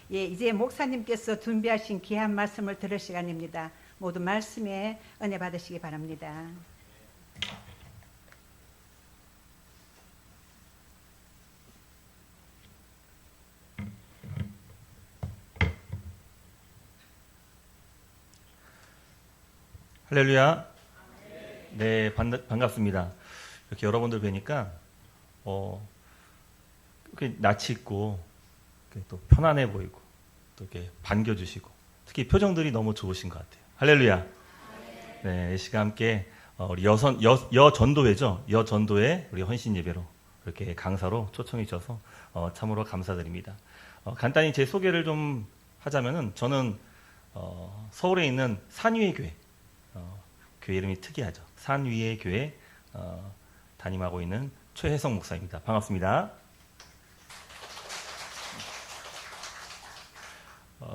예, 이제 목사님께서 준비하신 귀한 말씀을 들을 시간입니다. 모두 말씀에 은혜 받으시기 바랍니다. 할렐루야. 네, 반갑습니다. 이렇게 여러분들 뵈니까 낯이 있고 또 편안해 보이고 또 이렇게 반겨주시고 특히 표정들이 너무 좋으신 것 같아요. 할렐루야. 네, 이 시간 함께 우리 여전도회죠. 여전도회 우리 헌신 예배로 이렇게 강사로 초청해 주셔서 참으로 감사드립니다. 간단히 제 소개를 좀 하자면은 저는 서울에 있는 산위의 교회, 교회 이름이 특이하죠. 산위의 교회 담임하고 있는 최혜성 목사입니다. 반갑습니다.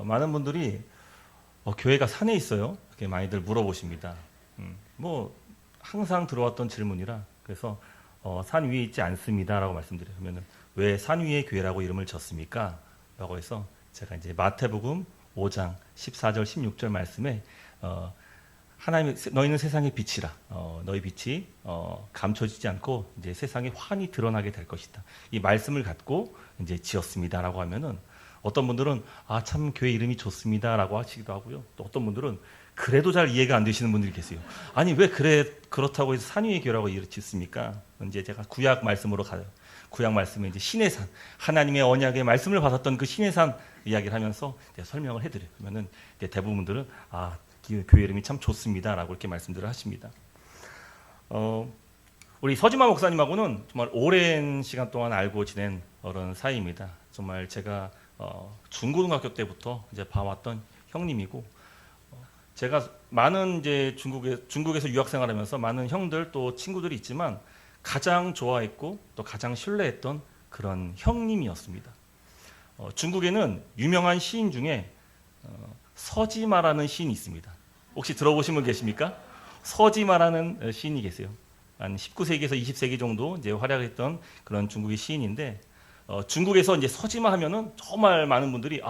많은 분들이 교회가 산에 있어요. 이렇게 많이들 물어보십니다. 뭐 항상 들어왔던 질문이라 그래서 산 위에 있지 않습니다라고 말씀드려요. 그러면은 왜 산 위의 교회라고 이름을 졌습니까? 라고 해서 제가 이제 마태복음 5장 14절 16절 말씀에 하나님 너희는 세상의 빛이라 너희 빛이 감춰지지 않고 이제 세상에 환히 드러나게 될 것이다. 이 말씀을 갖고 이제 지었습니다라고 하면은 어떤 분들은 참 교회 이름이 좋습니다라고 하시기도 하고요. 또 어떤 분들은 그래도 잘 이해가 안 되시는 분들이 계세요. 아니 왜 그렇다고 해서 산위의 교회라고 이렇게 짓습니까? 이제 제가 구약 말씀으로 가요. 구약 말씀에 이제 신의 산, 하나님의 언약의 말씀을 받았던 그 신의 산 이야기를 하면서 설명을 해드려요. 그러면은 대부분들은 교회 이름이 참 좋습니다라고 이렇게 말씀들을 하십니다. 우리 서지마 목사님하고는 정말 오랜 시간 동안 알고 지낸 어른 사이입니다. 정말 제가 중고등학교 때부터 이제 봐왔던 형님이고, 제가 많은 이제 중국에서 유학 생활하면서 많은 형들 또 친구들이 있지만 가장 좋아했고 또 가장 신뢰했던 그런 형님이었습니다. 중국에는 유명한 시인 중에 서지마라는 시인이 있습니다. 혹시 들어보신 분 계십니까? 서지마라는 시인이 계세요. 한 19세기에서 20세기 정도 이제 활약했던 그런 중국의 시인인데, 중국에서 이제 서지마 하면은 정말 많은 분들이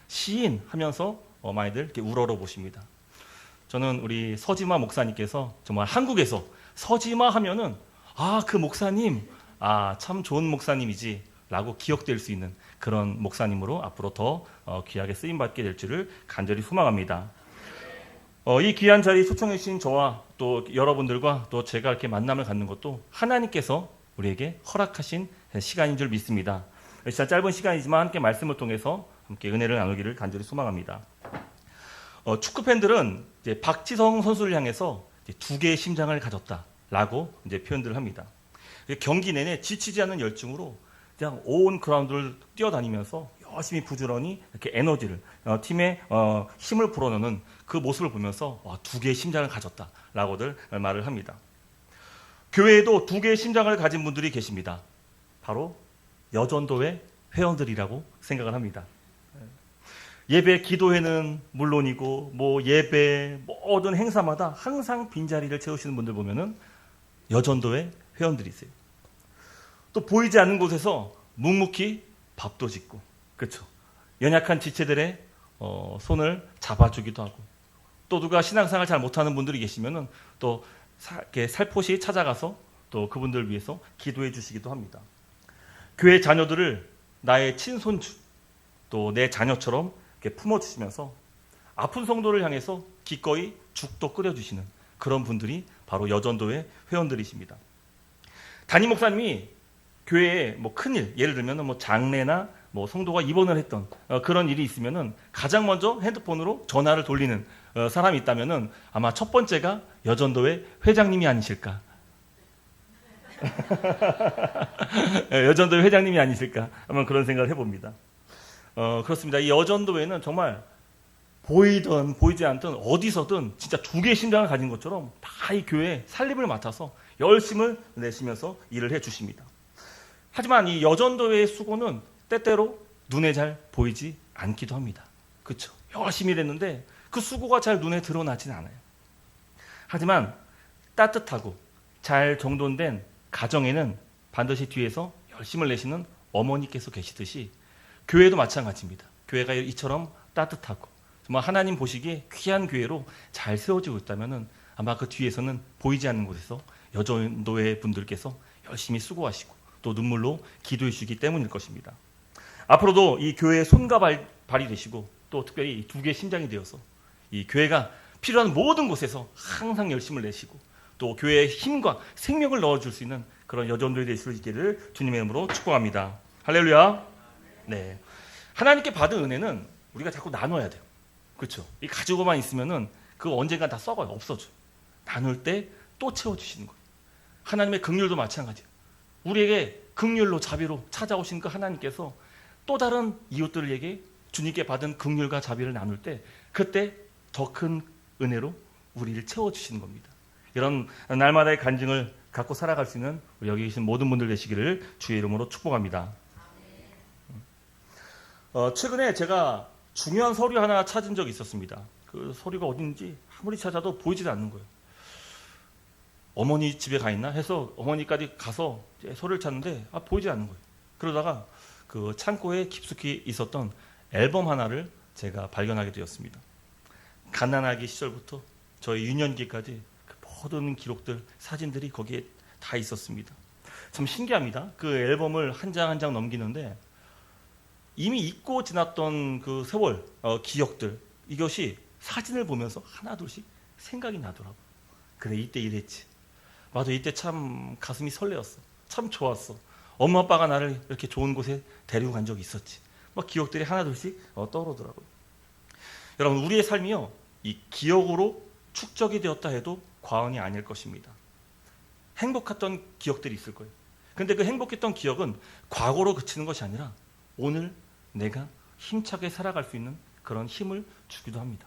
시인 하면서 많이들 이렇게 우러러 보십니다. 저는 우리 서지마 목사님께서 정말 한국에서 서지마 하면은 그 목사님 참 좋은 목사님이지 라고 기억될 수 있는 그런 목사님으로 앞으로 더 귀하게 쓰임받게 될 줄을 간절히 소망합니다. 이 귀한 자리 초청해 주신 저와 또 여러분들과 또 제가 이렇게 만남을 갖는 것도 하나님께서 우리에게 허락하신 시간인 줄 믿습니다. 진짜 짧은 시간이지만 함께 말씀을 통해서 함께 은혜를 나누기를 간절히 소망합니다. 축구 팬들은 이제 박지성 선수를 향해서 두 개의 심장을 가졌다라고 이제 표현들을 합니다. 경기 내내 지치지 않는 열정으로 그냥 온 그라운드를 뛰어다니면서 열심히 부지런히 이렇게 에너지를 팀에 힘을 불어넣는 그 모습을 보면서 두 개의 심장을 가졌다라고들 말을 합니다. 교회에도 두 개의 심장을 가진 분들이 계십니다. 바로 여전도회 회원들이라고 생각을 합니다. 예배 기도회는 물론이고 예배 모든 행사마다 항상 빈자리를 채우시는 분들 보면은 여전도회 회원들이세요. 또 보이지 않는 곳에서 묵묵히 밥도 짓고, 그렇죠? 연약한 지체들의 손을 잡아주기도 하고, 또 누가 신앙생활 잘 못하는 분들이 계시면은 또 이렇게 살포시 찾아가서 또 그분들을 위해서 기도해 주시기도 합니다. 교회 자녀들을 나의 친손주, 또 내 자녀처럼 이렇게 품어주시면서 아픈 성도를 향해서 기꺼이 죽도 끓여주시는 그런 분들이 바로 여전도회 회원들이십니다. 담임 목사님이 교회에 큰일, 예를 들면 장례나 성도가 입원을 했던 그런 일이 있으면은 가장 먼저 핸드폰으로 전화를 돌리는 사람이 있다면은 아마 첫 번째가 여전도회 회장님이 아니실까. 여전도회 회장님이 아니실까. 아마 그런 생각을 해봅니다. 그렇습니다. 이 여전도회는 정말 보이든 보이지 않든 어디서든 진짜 두 개의 심장을 가진 것처럼 다 이 교회에 살림을 맡아서 열심을 내시면서 일을 해주십니다. 하지만 이 여전도회의 수고는 때때로 눈에 잘 보이지 않기도 합니다. 그렇죠? 열심히 일했는데 그 수고가 잘 눈에 드러나진 않아요. 하지만 따뜻하고 잘 정돈된 가정에는 반드시 뒤에서 열심을 내시는 어머니께서 계시듯이 교회도 마찬가지입니다. 교회가 이처럼 따뜻하고 정말 하나님 보시기에 귀한 교회로 잘 세워지고 있다면은 아마 그 뒤에서는 보이지 않는 곳에서 여전도회 분들께서 열심히 수고하시고 또 눈물로 기도해 주시기 때문일 것입니다. 앞으로도 이 교회의 손과 발이 되시고 또 특별히 두 개의 심장이 되어서 이 교회가 필요한 모든 곳에서 항상 열심을 내시고 또 교회에 힘과 생명을 넣어줄 수 있는 그런 여전도회 될 수 있기를 주님의 이름으로 축복합니다. 할렐루야. 네, 하나님께 받은 은혜는 우리가 자꾸 나눠야 돼요. 그렇죠? 이 가지고만 있으면은 그거 언젠가 다 썩어요. 없어져. 나눌 때 또 채워주시는 거예요. 하나님의 긍휼도 마찬가지예요. 우리에게 긍휼로 자비로 찾아오신 그 하나님께서 또 다른 이웃들에게 주님께 받은 긍휼과 자비를 나눌 때 그때 더 큰 은혜로 우리를 채워주시는 겁니다. 이런 날마다의 간증을 갖고 살아갈 수 있는 우리 여기 계신 모든 분들 되시기를 주의 이름으로 축복합니다. 최근에 제가 중요한 서류 하나 찾은 적이 있었습니다. 그 서류가 어딘지 아무리 찾아도 보이지도 않는 거예요. 어머니 집에 가 있나 해서 어머니까지 가서 서류를 찾는데 보이지 않는 거예요. 그러다가 그 창고에 깊숙이 있었던 앨범 하나를 제가 발견하게 되었습니다. 갓난아기 시절부터 저희 유년기까지 그 모든 기록들, 사진들이 거기에 다 있었습니다. 참 신기합니다. 그 앨범을 한 장 한 장 넘기는데 이미 잊고 지났던 그 세월, 기억들, 이것이 사진을 보면서 하나둘씩 생각이 나더라고요. 그래, 이때 이랬지. 맞아, 이때 참 가슴이 설레었어. 참 좋았어. 엄마 아빠가 나를 이렇게 좋은 곳에 데리고 간 적이 있었지. 막 기억들이 하나둘씩 떠오르더라고요. 여러분, 우리의 삶이요, 이 기억으로 축적이 되었다 해도 과언이 아닐 것입니다. 행복했던 기억들이 있을 거예요. 근데 그 행복했던 기억은 과거로 그치는 것이 아니라 오늘 내가 힘차게 살아갈 수 있는 그런 힘을 주기도 합니다.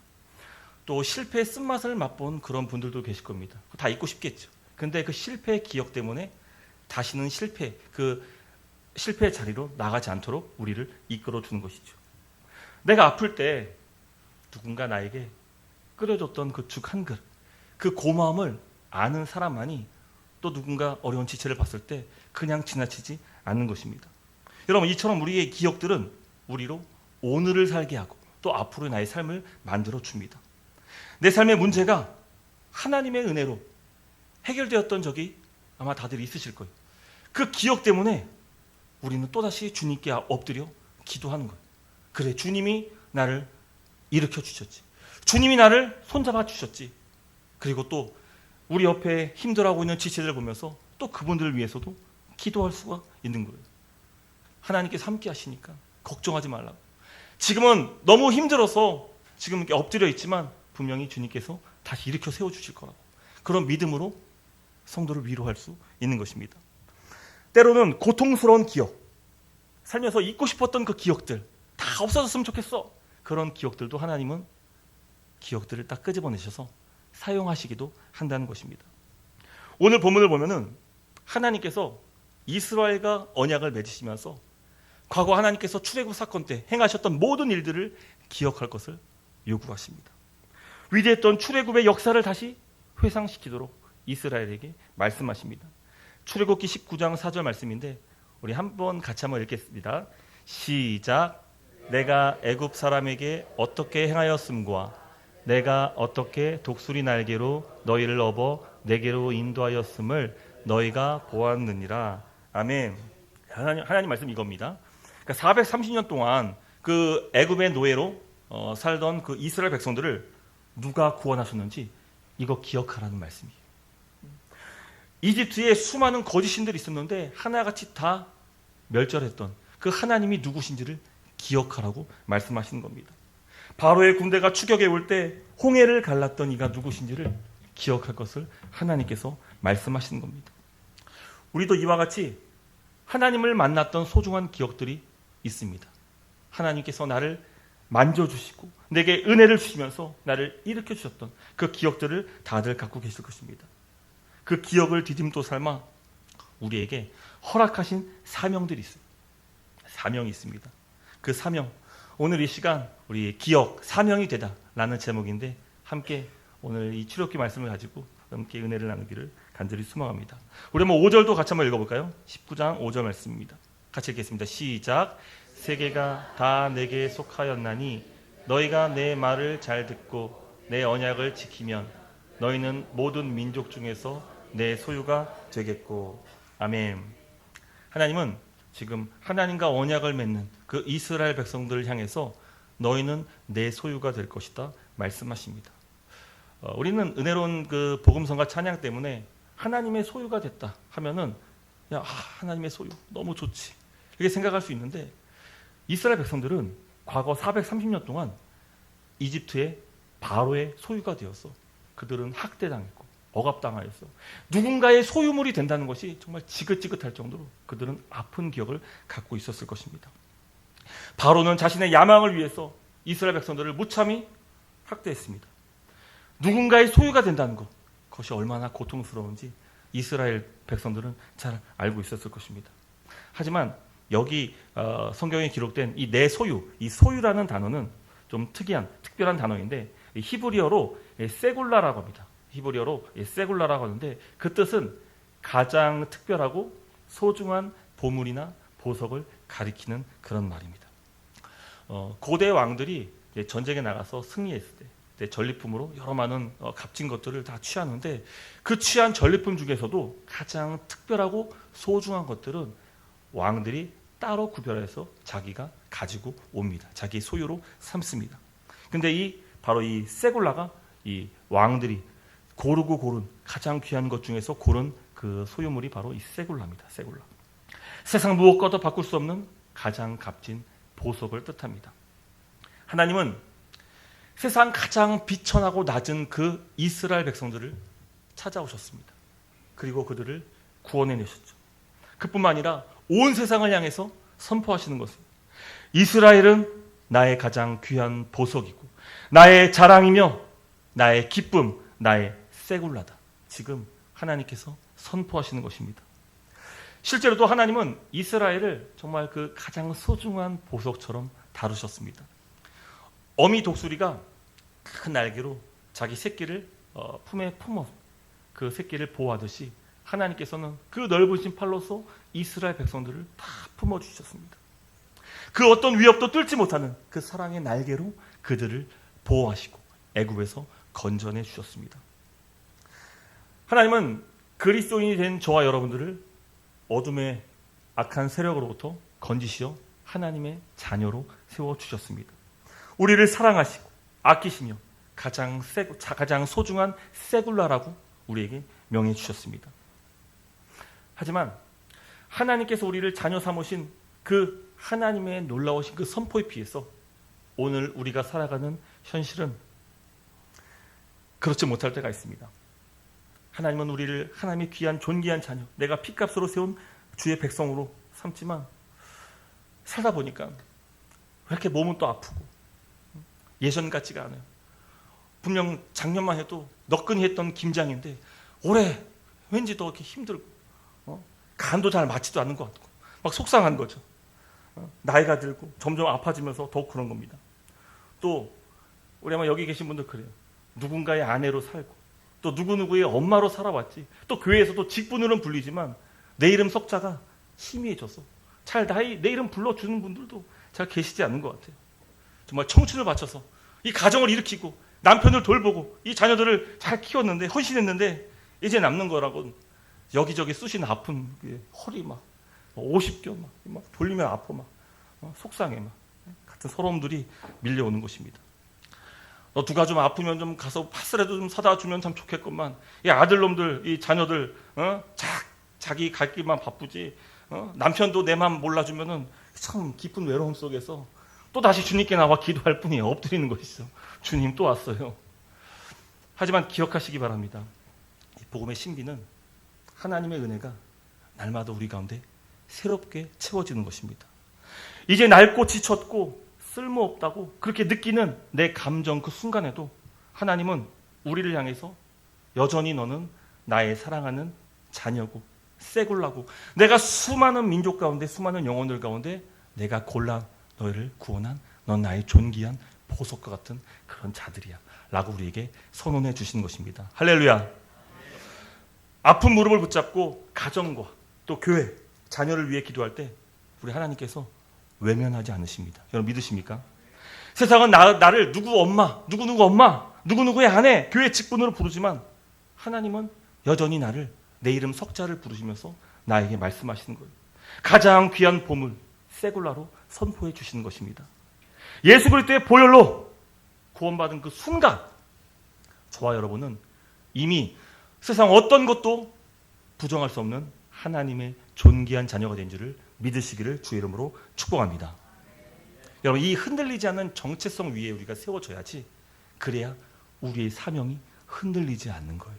또 실패의 쓴맛을 맛본 그런 분들도 계실 겁니다. 다 잊고 싶겠죠. 근데 그 실패의 기억 때문에 다시는 그 실패의 자리로 나가지 않도록 우리를 이끌어 주는 것이죠. 내가 아플 때 누군가 나에게 끓여줬던 그 죽 한 그릇, 그 고마움을 아는 사람만이 또 누군가 어려운 지체를 봤을 때 그냥 지나치지 않는 것입니다. 여러분, 이처럼 우리의 기억들은 우리로 오늘을 살게 하고 또 앞으로의 나의 삶을 만들어 줍니다. 내 삶의 문제가 하나님의 은혜로 해결되었던 적이 아마 다들 있으실 거예요. 그 기억 때문에 우리는 또다시 주님께 엎드려 기도하는 거예요. 그래, 주님이 나를 일으켜 주셨지. 주님이 나를 손잡아 주셨지. 그리고 또 우리 옆에 힘들어하고 있는 지체들을 보면서 또 그분들을 위해서도 기도할 수가 있는 거예요. 하나님께서 함께 하시니까 걱정하지 말라고. 지금은 너무 힘들어서 지금 이렇게 엎드려 있지만 분명히 주님께서 다시 일으켜 세워주실 거라고. 그런 믿음으로 성도를 위로할 수 있는 것입니다. 때로는 고통스러운 기억, 살면서 잊고 싶었던 그 기억들 다 없어졌으면 좋겠어. 그런 기억들도 하나님은 기억들을 딱 끄집어내셔서 사용하시기도 한다는 것입니다. 오늘 본문을 보면은 하나님께서 이스라엘과 언약을 맺으시면서 과거 하나님께서 출애굽 사건 때 행하셨던 모든 일들을 기억할 것을 요구하십니다. 위대했던 출애굽의 역사를 다시 회상시키도록 이스라엘에게 말씀하십니다. 출애굽기 19장 4절 말씀인데 우리 한번 같이 한번 읽겠습니다. 시작. 내가 애굽 사람에게 어떻게 행하였음과 내가 어떻게 독수리 날개로 너희를 업어 내게로 인도하였음을 너희가 보았느니라. 아멘. 하나님 말씀 이겁니다. 그러니까 430년 동안 그 애굽의 노예로 살던 그 이스라엘 백성들을 누가 구원하셨는지 이거 기억하라는 말씀이에요. 이집트에 수많은 거짓 신들이 있었는데 하나같이 다 멸절했던 그 하나님이 누구신지를 기억하라고 말씀하시는 겁니다. 바로의 군대가 추격해 올 때 홍해를 갈랐던 이가 누구신지를 기억할 것을 하나님께서 말씀하시는 겁니다. 우리도 이와 같이 하나님을 만났던 소중한 기억들이 있습니다. 하나님께서 나를 만져주시고 내게 은혜를 주시면서 나를 일으켜 주셨던 그 기억들을 다들 갖고 계실 것입니다. 그 기억을 디딤도 삼아 우리에게 허락하신 사명들이 있어요. 사명이 있습니다. 그 사명, 오늘 이 시간 우리 기억, 사명이 되다라는 제목인데 함께 오늘 이 출애굽기 말씀을 가지고 함께 은혜를 나누기를 간절히 소망합니다. 우리 한번 5절도 같이 한번 읽어볼까요? 19장 5절 말씀입니다. 같이 읽겠습니다. 시작. 세계가 다 내게 속하였나니 너희가 내 말을 잘 듣고 내 언약을 지키면 너희는 모든 민족 중에서 내 소유가 되겠고. 아멘. 하나님은 지금 하나님과 언약을 맺는 그 이스라엘 백성들을 향해서 너희는 내 소유가 될 것이다 말씀하십니다. 우리는 은혜로운 그 복음성과 찬양 때문에 하나님의 소유가 됐다 하면은 하나님의 소유 너무 좋지 이렇게 생각할 수 있는데, 이스라엘 백성들은 과거 430년 동안 이집트의 바로의 소유가 되었어. 그들은 학대당했고 억압당하였어. 누군가의 소유물이 된다는 것이 정말 지긋지긋할 정도로 그들은 아픈 기억을 갖고 있었을 것입니다. 바로는 자신의 야망을 위해서 이스라엘 백성들을 무참히 학대했습니다. 누군가의 소유가 된다는 것, 그것이 얼마나 고통스러운지 이스라엘 백성들은 잘 알고 있었을 것입니다. 하지만 여기 성경에 기록된 이 내 소유, 이 소유라는 단어는 좀 특별한 단어인데 히브리어로 세굴라라고 합니다. 히브리어로 세굴라라고 하는데 그 뜻은 가장 특별하고 소중한 보물이나 보석을 가리키는 그런 말입니다. 고대 왕들이 전쟁에 나가서 승리했을 때 전리품으로 여러 많은 값진 것들을 다 취하는데 그 취한 전리품 중에서도 가장 특별하고 소중한 것들은 왕들이 따로 구별해서 자기가 가지고 옵니다. 자기 소유로 삼습니다. 근데 바로 이 세굴라가 이 왕들이 고르고 고른 가장 귀한 것 중에서 고른 그 소유물이 바로 이 세굴라입니다. 세굴라. 세상 무엇과도 바꿀 수 없는 가장 값진 보석을 뜻합니다. 하나님은 세상 가장 비천하고 낮은 그 이스라엘 백성들을 찾아오셨습니다. 그리고 그들을 구원해 내셨죠. 그뿐만 아니라 온 세상을 향해서 선포하시는 것은 이스라엘은 나의 가장 귀한 보석이고 나의 자랑이며 나의 기쁨, 나의 세굴라다. 지금 하나님께서 선포하시는 것입니다. 실제로도 하나님은 이스라엘을 정말 그 가장 소중한 보석처럼 다루셨습니다. 어미 독수리가 큰 날개로 자기 새끼를 품에 품어 그 새끼를 보호하듯이 하나님께서는 그 넓으신 팔로서 이스라엘 백성들을 다 품어주셨습니다. 그 어떤 위협도 뚫지 못하는 그 사랑의 날개로 그들을 보호하시고 애굽에서 건져내 주셨습니다. 하나님은 그리스도인이 된 저와 여러분들을 어둠의 악한 세력으로부터 건지시어 하나님의 자녀로 세워주셨습니다. 우리를 사랑하시고 아끼시며 가장 소중한 세굴라라고 우리에게 명해 주셨습니다. 하지만 하나님께서 우리를 자녀 삼으신 그 하나님의 놀라우신 그 선포에 비해서 오늘 우리가 살아가는 현실은 그렇지 못할 때가 있습니다. 하나님은 우리를 하나님의 귀한 존귀한 자녀, 내가 피값으로 세운 주의 백성으로 삼지만 살다 보니까 왜 이렇게 몸은 또 아프고 예전 같지가 않아요. 분명 작년만 해도 너끈히 했던 김장인데 올해 왠지 더 이렇게 힘들고 간도 잘 맞지도 않는 것 같고 막 속상한 거죠. 나이가 들고 점점 아파지면서 더욱 그런 겁니다. 또 우리 아마 여기 계신 분들 그래요. 누군가의 아내로 살고 또 누구누구의 엄마로 살아왔지. 또 교회에서도 직분으로는 불리지만 내 이름 석자가 희미해져서 잘 내 이름 불러주는 분들도 잘 계시지 않는 것 같아요. 정말 청춘을 바쳐서 이 가정을 일으키고 남편을 돌보고 이 자녀들을 잘 키웠는데 헌신했는데 이제 남는 거라고 여기저기 쑤신 아픈 허리 막 50겨 막 돌리면 아파 막 속상해 막 같은 서러움들이 밀려오는 것입니다. 누가 좀 아프면 좀 가서 파스라도 좀 사다 주면 참 좋겠건만 이 아들놈들 이 자녀들 자기 갈 길만 바쁘지 남편도 내 마음 몰라주면은 참 깊은 외로움 속에서 또 다시 주님께 나와 기도할 뿐이에요. 엎드리는 것이죠. 주님 또 왔어요. 하지만 기억하시기 바랍니다. 이 복음의 신비는 하나님의 은혜가 날마다 우리 가운데 새롭게 채워지는 것입니다. 이제 낡고 지쳤고 쓸모없다고 그렇게 느끼는 내 감정 그 순간에도 하나님은 우리를 향해서 여전히 너는 나의 사랑하는 자녀고 세굴라고 내가 수많은 민족 가운데 수많은 영혼들 가운데 내가 골라 너희를 구원한 넌 나의 존귀한 보석과 같은 그런 자들이야 라고 우리에게 선언해 주시는 것입니다. 할렐루야. 아픈 무릎을 붙잡고 가정과 또 교회, 자녀를 위해 기도할 때 우리 하나님께서 외면하지 않으십니다. 여러분 믿으십니까? 세상은 나를 누구 엄마, 누구누구 엄마, 누구누구의 아내, 교회 직분으로 부르지만 하나님은 여전히 나를 내 이름 석자를 부르시면서 나에게 말씀하시는 거예요. 가장 귀한 보물 세굴라로 선포해 주시는 것입니다. 예수 그리스도의 보혈로 구원받은 그 순간 저와 여러분은 이미 세상 어떤 것도 부정할 수 없는 하나님의 존귀한 자녀가 된 줄을 믿으시기를 주의 이름으로 축복합니다. 여러분 이 흔들리지 않는 정체성 위에 우리가 세워져야지 그래야 우리의 사명이 흔들리지 않는 거예요.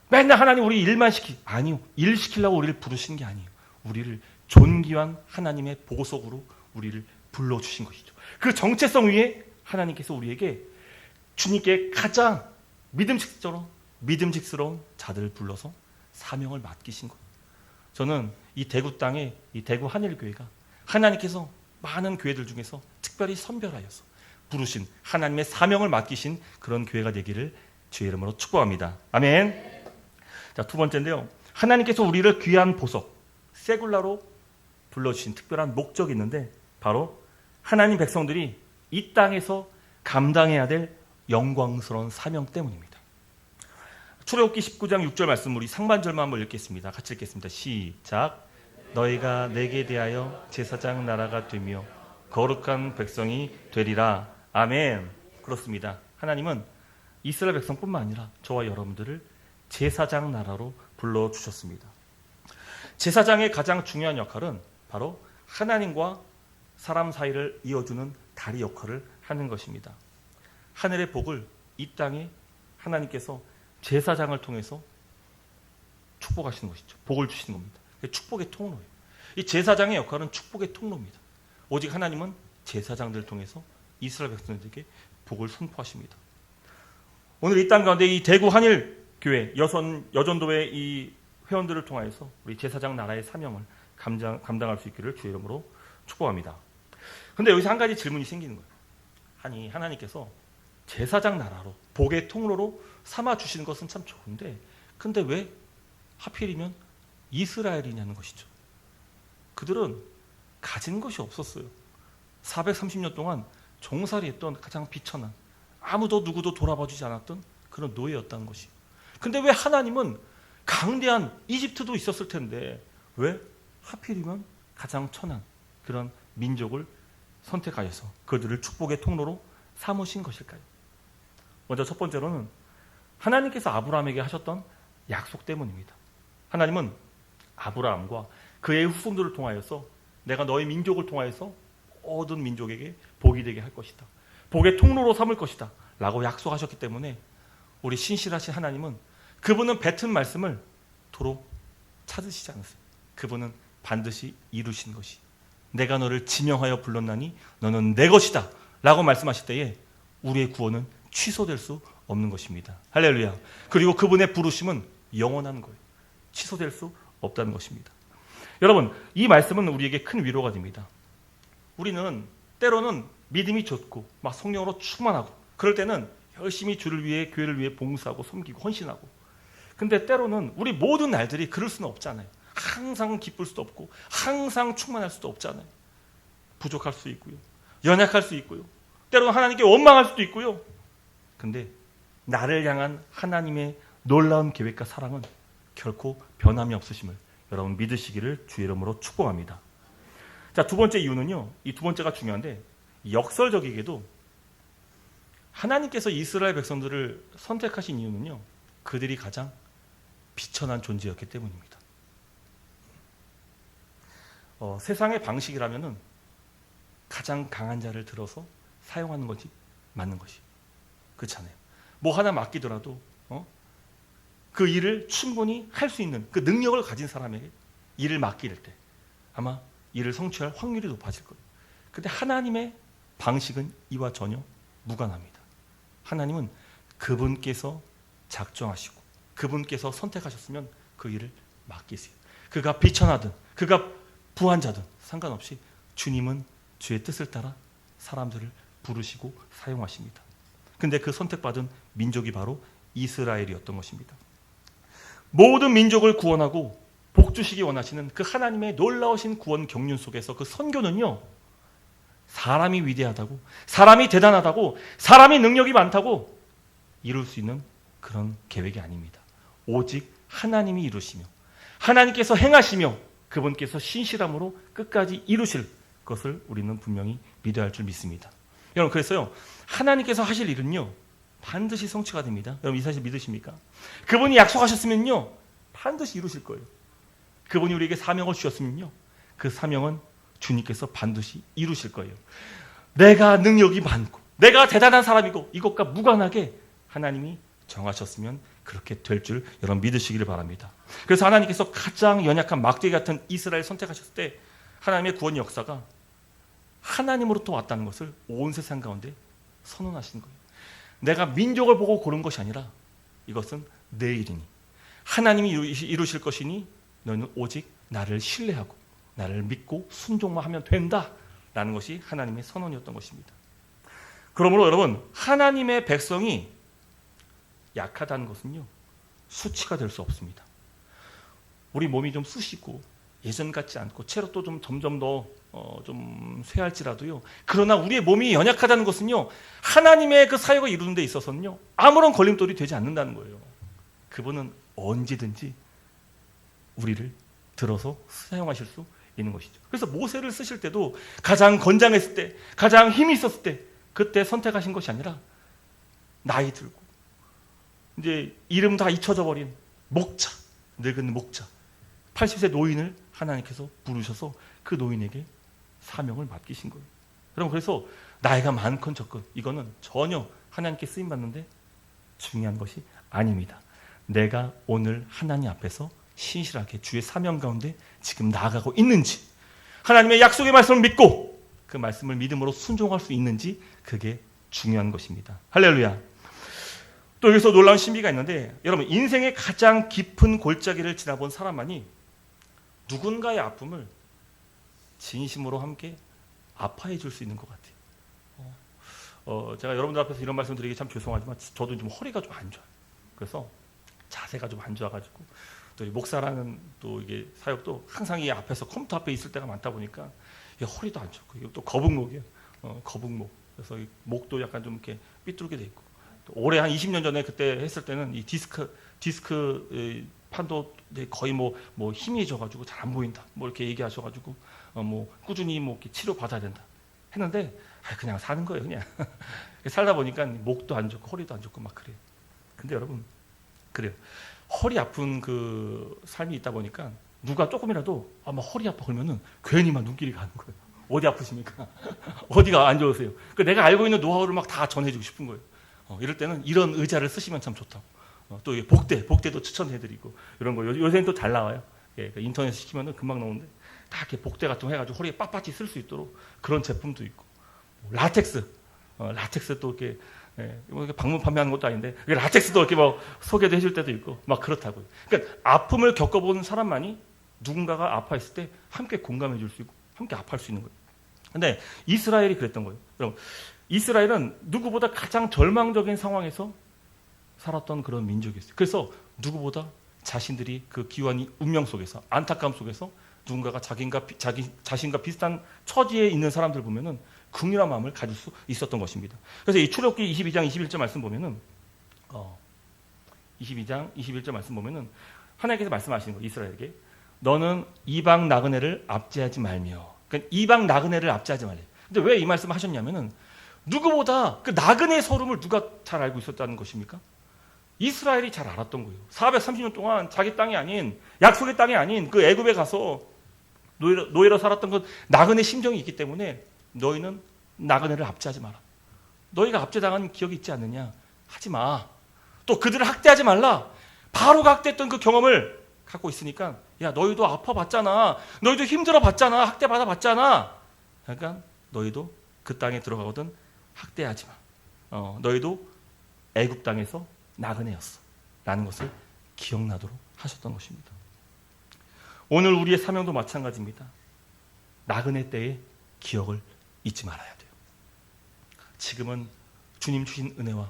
맨날 하나님 우리 일만 아니요. 일 시키려고 우리를 부르신 게 아니에요. 우리를 존귀한 하나님의 보석으로 우리를 불러주신 것이죠. 그 정체성 위에 하나님께서 우리에게 주님께 가장 믿음직스러운 자들을 불러서 사명을 맡기신 거예요. 저는 이 대구 땅에 이 대구 한일교회가 하나님께서 많은 교회들 중에서 특별히 선별하여서 부르신 하나님의 사명을 맡기신 그런 교회가 되기를 주의 이름으로 축복합니다. 아멘. 자, 두 번째인데요. 하나님께서 우리를 귀한 보석, 세굴라로 불러주신 특별한 목적이 있는데 바로 하나님 백성들이 이 땅에서 감당해야 될 영광스러운 사명 때문입니다. 출애굽기 19장 6절 말씀 우리 상반절만 한번 읽겠습니다. 같이 읽겠습니다. 시작. 너희가 내게 대하여 제사장 나라가 되며 거룩한 백성이 되리라. 아멘. 그렇습니다. 하나님은 이스라엘 백성뿐만 아니라 저와 여러분들을 제사장 나라로 불러주셨습니다. 제사장의 가장 중요한 역할은 바로 하나님과 사람 사이를 이어주는 다리 역할을 하는 것입니다. 하늘의 복을 이 땅에 하나님께서 제사장을 통해서 축복하시는 것이죠. 복을 주시는 겁니다. 축복의 통로예요. 이 제사장의 역할은 축복의 통로입니다. 오직 하나님은 제사장들을 통해서 이스라엘 백성들에게 복을 선포하십니다. 오늘 이 땅 가운데 이 대구 한일교회 여전도회 이 회원들을 통하여서 우리 제사장 나라의 사명을 감당할 수 있기를 주의 이름으로 축복합니다. 그런데 여기서 한 가지 질문이 생기는 거예요. 아니 하나님께서 제사장 나라로 복의 통로로 삼아 주시는 것은 참 좋은데 근데 왜 하필이면 이스라엘이냐는 것이죠. 그들은 가진 것이 없었어요. 430년 동안 종살이했던 가장 비천한 아무도 누구도 돌아봐주지 않았던 그런 노예였다는 것이. 근데 왜 하나님은 강대한 이집트도 있었을 텐데 왜 하필이면 가장 천한 그런 민족을 선택하여서 그들을 축복의 통로로 삼으신 것일까요? 먼저 첫 번째로는 하나님께서 아브라함에게 하셨던 약속 때문입니다. 하나님은 아브라함과 그의 후손들을 통하여서 내가 너의 민족을 통하여서 모든 민족에게 복이 되게 할 것이다. 복의 통로로 삼을 것이다. 라고 약속하셨기 때문에 우리 신실하신 하나님은 그분은 뱉은 말씀을 도로 찾으시지 않으세요. 그분은 반드시 이루신 것이 내가 너를 지명하여 불렀나니 너는 내 것이다. 라고 말씀하실 때에 우리의 구원은 취소될 수 없는 것입니다. 할렐루야. 그리고 그분의 부르심은 영원한 거예요. 취소될 수 없다는 것입니다. 여러분, 이 말씀은 우리에게 큰 위로가 됩니다. 우리는 때로는 믿음이 좋고 막 성령으로 충만하고 그럴 때는 열심히 주를 위해 교회를 위해 봉사하고 섬기고 헌신하고 근데 때로는 우리 모든 날들이 그럴 수는 없잖아요. 항상 기쁠 수도 없고 항상 충만할 수도 없잖아요. 부족할 수 있고요. 연약할 수 있고요. 때로는 하나님께 원망할 수도 있고요. 근데 나를 향한 하나님의 놀라운 계획과 사랑은 결코 변함이 없으심을 여러분 믿으시기를 주의 이름으로 축복합니다. 자, 두 번째 이유는요. 이 두 번째가 중요한데 역설적이게도 하나님께서 이스라엘 백성들을 선택하신 이유는요. 그들이 가장 비천한 존재였기 때문입니다. 세상의 방식이라면은 가장 강한 자를 들어서 사용하는 것이 맞는 것이 그렇잖아요. 뭐 하나 맡기더라도 그 일을 충분히 할 수 있는 그 능력을 가진 사람에게 일을 맡길 때 아마 일을 성취할 확률이 높아질 거예요. 근데 하나님의 방식은 이와 전혀 무관합니다. 하나님은 그분께서 작정하시고 그분께서 선택하셨으면 그 일을 맡기세요. 그가 비천하든 그가 부한자든 상관없이 주님은 주의 뜻을 따라 사람들을 부르시고 사용하십니다. 근데 그 선택받은 민족이 바로 이스라엘이었던 것입니다. 모든 민족을 구원하고 복 주시기 원하시는 그 하나님의 놀라우신 구원 경륜 속에서 그 선교는요, 사람이 위대하다고, 사람이 대단하다고, 사람이 능력이 많다고 이룰 수 있는 그런 계획이 아닙니다. 오직 하나님이 이루시며 하나님께서 행하시며 그분께서 신실함으로 끝까지 이루실 것을 우리는 분명히 믿어야 할 줄 믿습니다. 여러분, 그래서요, 하나님께서 하실 일은요 반드시 성취가 됩니다. 여러분, 이 사실 믿으십니까? 그분이 약속하셨으면요 반드시 이루실 거예요. 그분이 우리에게 사명을 주셨으면요 그 사명은 주님께서 반드시 이루실 거예요. 내가 능력이 많고 내가 대단한 사람이고 이것과 무관하게 하나님이 정하셨으면 그렇게 될 줄 여러분 믿으시기를 바랍니다. 그래서 하나님께서 가장 연약한 막대기 같은 이스라엘 선택하셨을 때 하나님의 구원 역사가 하나님으로부터 왔다는 것을 온 세상 가운데 선언하신 거예요. 내가 민족을 보고 고른 것이 아니라 이것은 내 일이니 하나님이 이루실 것이니 너는 오직 나를 신뢰하고 나를 믿고 순종만 하면 된다라는 것이 하나님의 선언이었던 것입니다. 그러므로 여러분, 하나님의 백성이 약하다는 것은요 수치가 될 수 없습니다. 우리 몸이 좀 쑤시고 예전 같지 않고 체력도 좀 점점 더 좀 쇠할지라도요, 그러나 우리의 몸이 연약하다는 것은요 하나님의 그 사역을 이루는 데 있어서는요 아무런 걸림돌이 되지 않는다는 거예요. 그분은 언제든지 우리를 들어서 사용하실 수 있는 것이죠. 그래서 모세를 쓰실 때도 가장 건장했을 때, 가장 힘이 있었을 때 그때 선택하신 것이 아니라 나이 들고 이제 이름 다 잊혀져 버린 목자, 늙은 목자 80세 노인을 하나님께서 부르셔서 그 노인에게 사명을 맡기신 거예요. 여러분, 그래서 나이가 많건 적건 이거는 전혀 하나님께 쓰임받는데 중요한 것이 아닙니다. 내가 오늘 하나님 앞에서 신실하게 주의 사명 가운데 지금 나아가고 있는지, 하나님의 약속의 말씀을 믿고 그 말씀을 믿음으로 순종할 수 있는지, 그게 중요한 것입니다. 할렐루야. 또 여기서 놀라운 신비가 있는데, 여러분, 인생의 가장 깊은 골짜기를 지나본 사람만이 누군가의 아픔을 진심으로 함께 아파해 줄 수 있는 것 같아요. 제가 여러분들 앞에서 이런 말씀 드리기 참 죄송하지만 저도 좀 허리가 좀 안 좋아요. 그래서 자세가 좀 안 좋아가지고 또 목사라는 또 이게 사역도 항상 이 앞에서 컴퓨터 앞에 있을 때가 많다 보니까 허리도 안 좋고, 이거 또 거북목이에요. 거북목. 그래서 이 목도 약간 좀 이렇게 삐뚤게 돼 있고, 또 올해 한 20년 전에 그때 했을 때는 이 디스크 판도 거의 뭐 희미해져가지고 잘 안 보인다, 뭐 이렇게 얘기하셔가지고 뭐 꾸준히 뭐 이렇게 치료 받아야 된다 했는데 그냥 사는 거예요. 그냥 살다 보니까 목도 안 좋고 허리도 안 좋고 막 그래요. 근데 여러분, 그래요. 허리 아픈 그 삶이 있다 보니까 누가 조금이라도 막 허리 아파 그러면은 괜히 막 눈길이 가는 거예요. 어디 아프십니까? 어디가 안 좋으세요? 내가 알고 있는 노하우를 막 다 전해주고 싶은 거예요. 이럴 때는 이런 의자를 쓰시면 참 좋다고. 또 복대도 추천해드리고 이런 거 요새는 또 잘 나와요. 인터넷 시키면은 금방 나오는데 다 이렇게 복대 같은 거 해가지고 허리에 빳빳이 쓸 수 있도록 그런 제품도 있고, 라텍스 또 이렇게 방문 판매하는 것도 아닌데 라텍스도 이렇게 막 소개도 해줄 때도 있고 막 그렇다고요. 그러니까 아픔을 겪어보는 사람만이 누군가가 아파했을 때 함께 공감해줄 수 있고 함께 아파할 수 있는 거예요. 근데 이스라엘이 그랬던 거예요. 여러분, 이스라엘은 누구보다 가장 절망적인 상황에서 살았던 그런 민족이었어요. 그래서 누구보다 자신들이 그 기환이 운명 속에서, 안타까움 속에서 누군가가 자신과 비슷한 처지에 있는 사람들 보면은 긍휼한 마음을 가질 수 있었던 것입니다. 그래서 이 출애굽기 22장 21절 말씀 보면은 22장 21절 말씀 보면은 하나님께서 말씀하시는 거예요. 이스라엘에게 너는 이방 나그네를 압제하지 말며. 그러니까 이방 나그네를 압제하지 말래. 근데 왜 이 말씀을 하셨냐면은 누구보다 그 나그네 서름을 누가 잘 알고 있었다는 것입니까? 이스라엘이 잘 알았던 거예요. 430년 동안 자기 땅이 아닌, 약속의 땅이 아닌 그 애굽에 가서 노예로 살았던 그 나그네 심정이 있기 때문에 너희는 나그네를 압제하지 마라. 너희가 압제당한 기억이 있지 않느냐? 하지 마. 또 그들을 학대하지 말라. 바로가 학대했던 그 경험을 갖고 있으니까 야, 너희도 아파봤잖아. 너희도 힘들어봤잖아. 학대받아봤잖아. 그러니까 너희도 그 땅에 들어가거든 학대하지 마. 너희도 애굽 땅에서 나그네였어 라는 것을 기억나도록 하셨던 것입니다. 오늘 우리의 사명도 마찬가지입니다. 나그네 때의 기억을 잊지 말아야 돼요. 지금은 주님 주신 은혜와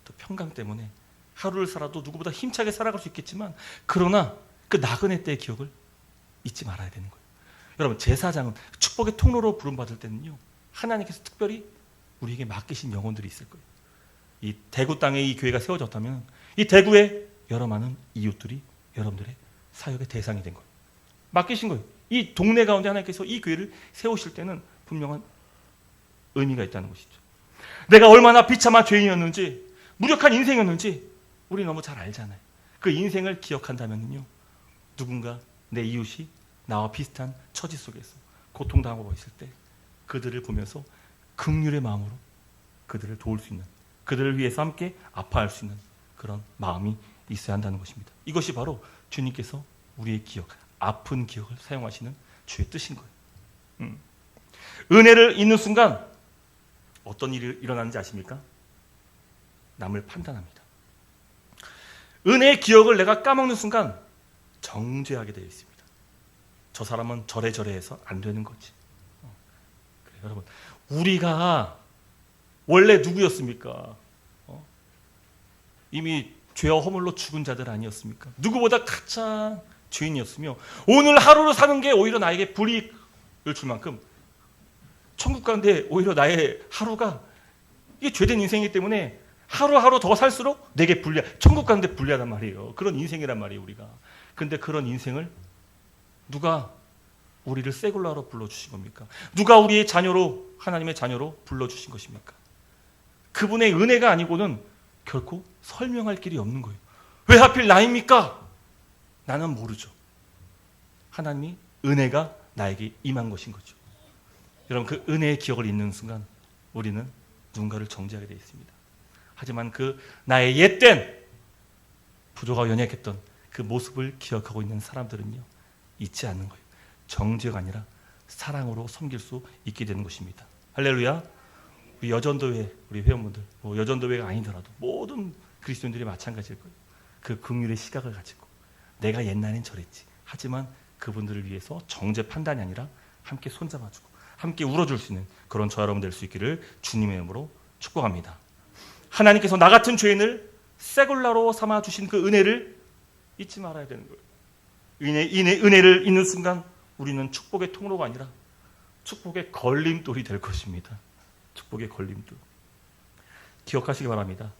또 평강 때문에 하루를 살아도 누구보다 힘차게 살아갈 수 있겠지만, 그러나 그 나그네 때의 기억을 잊지 말아야 되는 거예요. 여러분, 제사장은 축복의 통로로 부름받을 때는요, 하나님께서 특별히 우리에게 맡기신 영혼들이 있을 거예요. 이 대구 땅에 이 교회가 세워졌다면 이 대구에 여러 많은 이웃들이 여러분들의 사역의 대상이 된 거예요. 맡기신 거예요. 이 동네 가운데 하나님께서 이 교회를 세우실 때는 분명한 의미가 있다는 것이죠. 내가 얼마나 비참한 죄인이었는지, 무력한 인생이었는지 우리 너무 잘 알잖아요. 그 인생을 기억한다면요, 누군가 내 이웃이 나와 비슷한 처지 속에서 고통당하고 있을 때 그들을 보면서 긍휼의 마음으로 그들을 도울 수 있는, 그들을 위해서 함께 아파할 수 있는 그런 마음이 있어야 한다는 것입니다. 이것이 바로 주님께서 우리의 기억, 아픈 기억을 사용하시는 주의 뜻인 거예요. 은혜를 잊는 순간 어떤 일이 일어나는지 아십니까? 남을 판단합니다. 은혜의 기억을 내가 까먹는 순간 정죄하게 되어 있습니다. 저 사람은 저래저래해서 안 되는 거지. 그래, 여러분, 우리가 원래 누구였습니까? 이미 죄와 허물로 죽은 자들 아니었습니까? 누구보다 가장 죄인이었으며 오늘 하루를 사는 게 오히려 나에게 불이익을 줄 만큼 천국 가운데 오히려 나의 하루가 이게 죄된 인생이기 때문에 하루하루 더 살수록 내게 천국 가는데 불리하단 말이에요. 그런 인생이란 말이에요, 우리가. 근데 그런 인생을 누가 우리를 세굴라로 불러주신 겁니까? 누가 우리의 자녀로, 하나님의 자녀로 불러주신 것입니까? 그분의 은혜가 아니고는 결코 설명할 길이 없는 거예요. 왜 하필 나입니까? 나는 모르죠. 하나님이 은혜가 나에게 임한 것인 거죠. 여러분, 그 은혜의 기억을 잊는 순간 우리는 누군가를 정죄하게 되어 있습니다. 하지만 그 나의 옛된 부조가 연약했던 그 모습을 기억하고 있는 사람들은요, 잊지 않는 거예요. 정죄가 아니라 사랑으로 섬길 수 있게 되는 것입니다. 할렐루야. 우리 여전도회, 우리 회원분들, 여전도회가 아니더라도 모든 그리스도인들이 마찬가지일 거예요. 그 긍휼의 시각을 가지고 내가 옛날엔 저랬지. 하지만 그분들을 위해서 정죄 판단이 아니라 함께 손잡아주고 함께 울어줄 수 있는 그런 저 여러분 될 수 있기를 주님의 이름으로 축복합니다. 하나님께서 나 같은 죄인을 세굴라로 삼아주신 그 은혜를 잊지 말아야 되는 거예요. 은혜를 잊는 순간 우리는 축복의 통로가 아니라 축복의 걸림돌이 될 것입니다. 축복의 걸림돌. 기억하시기 바랍니다.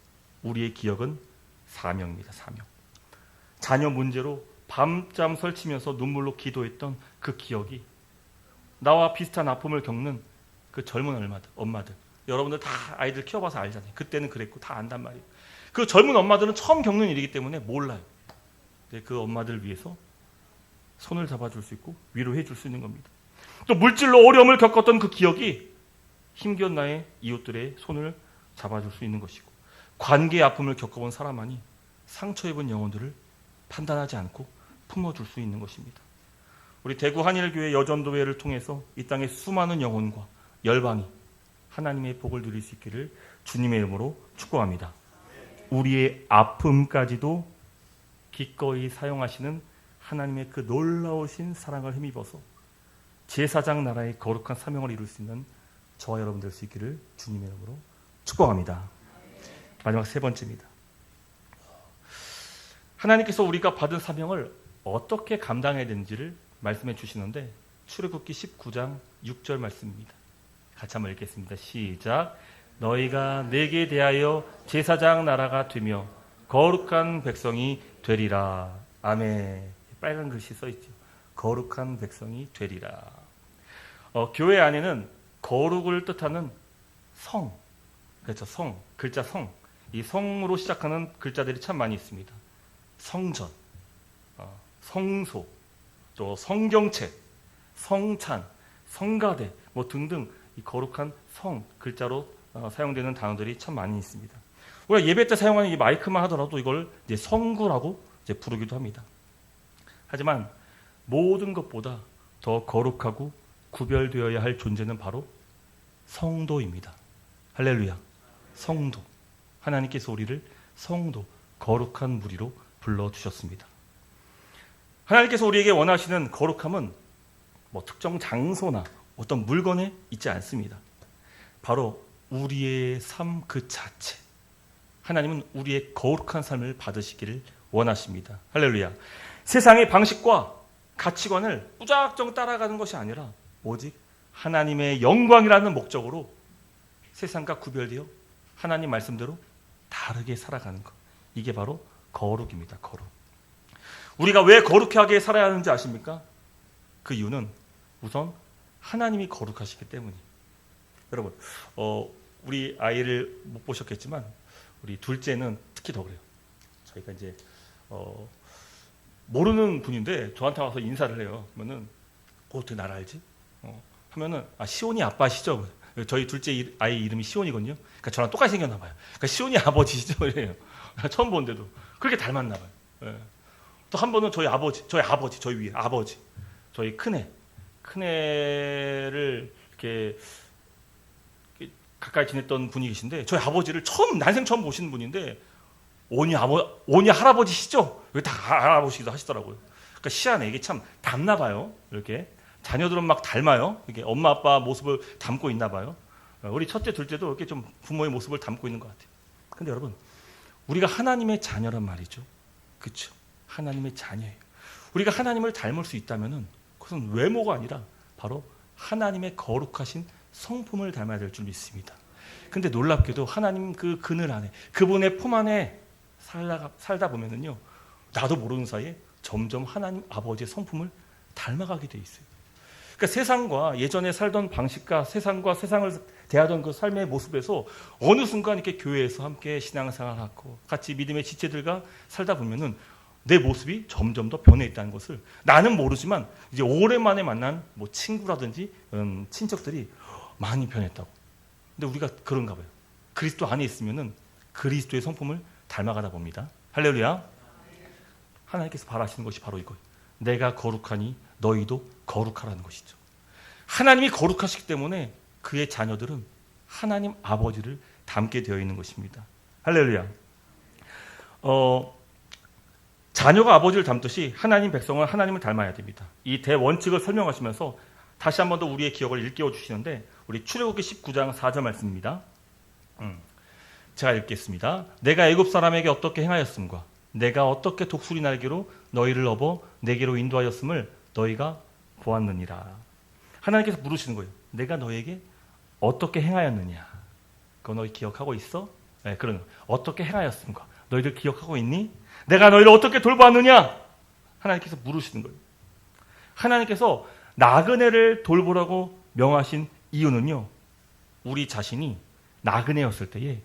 우리의 기억은 사명입니다. 사명. 자녀 문제로 밤잠 설치면서 눈물로 기도했던 그 기억이 나와 비슷한 아픔을 겪는 그 젊은 엄마들, 여러분들 다 아이들 키워봐서 알잖아요. 그때는 그랬고 다 안단 말이에요. 그 젊은 엄마들은 처음 겪는 일이기 때문에 몰라요. 그 엄마들 위해서 손을 잡아줄 수 있고 위로해 줄 수 있는 겁니다. 또 물질로 어려움을 겪었던 그 기억이 힘겨운 나의 이웃들의 손을 잡아줄 수 있는 것이고, 관계의 아픔을 겪어본 사람만이 상처 입은 영혼들을 판단하지 않고 품어줄 수 있는 것입니다. 우리 대구 한일교회 여전도회를 통해서 이 땅의 수많은 영혼과 열방이 하나님의 복을 누릴 수 있기를 주님의 이름으로 축복합니다. 우리의 아픔까지도 기꺼이 사용하시는 하나님의 그 놀라우신 사랑을 힘입어서 제사장 나라의 거룩한 사명을 이룰 수 있는 저와 여러분 될 수 있기를 주님의 이름으로 축복합니다. 마지막 세 번째입니다. 하나님께서 우리가 받은 사명을 어떻게 감당해야 되는지를 말씀해 주시는데 출애굽기 19장 6절 말씀입니다. 같이 한번 읽겠습니다. 시작. 너희가 내게 대하여 제사장 나라가 되며 거룩한 백성이 되리라. 아멘. 빨간 글씨 써 있죠. 거룩한 백성이 되리라. 교회 안에는 거룩을 뜻하는 성, 그렇죠. 성, 글자 성. 이 성으로 시작하는 글자들이 참 많이 있습니다. 성전, 성소, 또 성경책, 성찬, 성가대 등등 이 거룩한 성 글자로 사용되는 단어들이 참 많이 있습니다. 우리가 예배 때 사용하는 이 마이크만 하더라도 이걸 이제 성구라고 이제 부르기도 합니다. 하지만 모든 것보다 더 거룩하고 구별되어야 할 존재는 바로 성도입니다. 할렐루야. 성도. 하나님께서 우리를 성도, 거룩한 무리로 불러주셨습니다. 하나님께서 우리에게 원하시는 거룩함은 특정 장소나 어떤 물건에 있지 않습니다. 바로 우리의 삶 그 자체. 하나님은 우리의 거룩한 삶을 받으시기를 원하십니다. 할렐루야. 세상의 방식과 가치관을 무작정 따라가는 것이 아니라 오직 하나님의 영광이라는 목적으로 세상과 구별되어 하나님 말씀대로 다르게 살아가는 것. 이게 바로 거룩입니다. 거룩. 우리가 왜 거룩하게 살아야 하는지 아십니까? 그 이유는 우선 하나님이 거룩하시기 때문이에요. 여러분, 우리 아이를 못 보셨겠지만 우리 둘째는 특히 더 그래요. 저희가 이제 모르는 분인데 저한테 와서 인사를 해요. 그러면은 어떻게 나를 알지? 하면은 시온이 아빠시죠? 저희 둘째 아이 이름이 시온이거든요. 그러니까 저랑 똑같이 생겼나 봐요. 그러니까 시온이 아버지시죠? 이래요. 처음 보는데도 그렇게 닮았나 봐요. 예. 또 한 번은 저희 아버지, 저희 위에 아버지, 저희 큰애를 이렇게 가까이 지냈던 분이 계신데 저희 아버지를 난생 처음 보시는 분인데 오니 할아버지시죠? 왜 다 할아버지기도 하시더라고요. 그러니까 희한해. 이게 참 닮나 봐요. 이렇게 자녀들은 막 닮아요. 이게 엄마 아빠 모습을 담고 있나 봐요. 우리 첫째, 둘째도 이렇게 좀 부모의 모습을 담고 있는 것 같아요. 근데 여러분, 우리가 하나님의 자녀란 말이죠. 그렇죠? 하나님의 자녀예요. 우리가 하나님을 닮을 수 있다면은 그것은 외모가 아니라 바로 하나님의 거룩하신 성품을 닮아야 될 줄 믿습니다. 근데 놀랍게도 하나님 그 그늘 안에 그분의 품 안에 살다 보면은요, 나도 모르는 사이에 점점 하나님 아버지의 성품을 닮아가게 돼 있어요. 그러니까 세상과 예전에 살던 방식과 세상과 세상을 대하던 그 삶의 모습에서 어느 순간 이렇게 교회에서 함께 신앙생활하고 같이 믿음의 지체들과 살다 보면은 내 모습이 점점 더 변해 있다는 것을 나는 모르지만 이제 오랜만에 만난 뭐 친구라든지 친척들이 많이 변했다고. 근데 우리가 그런가 봐요. 그리스도 안에 있으면은 그리스도의 성품을 닮아가다 봅니다. 할렐루야. 하나님께서 바라시는 것이 바로 이거예요. 내가 거룩하니 너희도 거룩하라는 것이죠. 하나님이 거룩하시기 때문에 그의 자녀들은 하나님 아버지를 닮게 되어 있는 것입니다. 할렐루야. 자녀가 아버지를 닮듯이 하나님 백성은 하나님을 닮아야 됩니다. 이 대원칙을 설명하시면서 다시 한 번 더 우리의 기억을 일깨워 주시는데 우리 출애굽기 19장 4절 말씀입니다. 제가 읽겠습니다. 내가 애굽 사람에게 어떻게 행하였음과 내가 어떻게 독수리 날개로 너희를 업어 내게로 인도하였음을 너희가 보았느니라. 하나님께서 물으시는 거예요. 내가 너에게 어떻게 행하였느냐? 그거 너희 기억하고 있어? 네, 그런 거. 어떻게 행하였음과 너희들 기억하고 있니? 내가 너희를 어떻게 돌보았느냐? 하나님께서 물으시는 거예요. 하나님께서 나그네를 돌보라고 명하신 이유는요, 우리 자신이 나그네였을 때에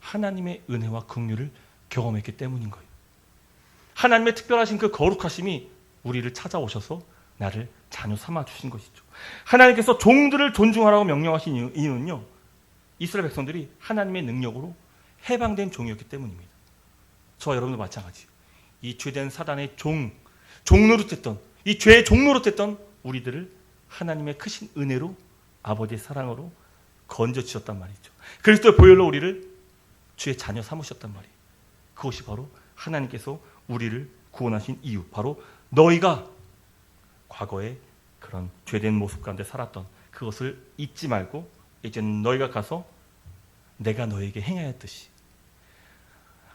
하나님의 은혜와 긍휼을 경험했기 때문인 거예요. 하나님의 특별하신 그 거룩하심이 우리를 찾아오셔서 나를 자녀 삼아 주신 것이죠. 하나님께서 종들을 존중하라고 명령하신 이유는요, 이스라엘 백성들이 하나님의 능력으로 해방된 종이었기 때문입니다. 저와 여러분도 마찬가지예요. 이 죄된 사단의 종노릇했던, 이 죄의 종노릇했던 우리들을 하나님의 크신 은혜로, 아버지의 사랑으로 건져주셨단 말이죠. 그리스도의 보혈로 우리를 주의 자녀 삼으셨단 말이에요. 그것이 바로 하나님께서 우리를 구원하신 이유, 바로 너희가 과거에 그런 죄된 모습 가운데 살았던 그것을 잊지 말고 이제는 너희가 가서 내가 너에게 행하였듯이,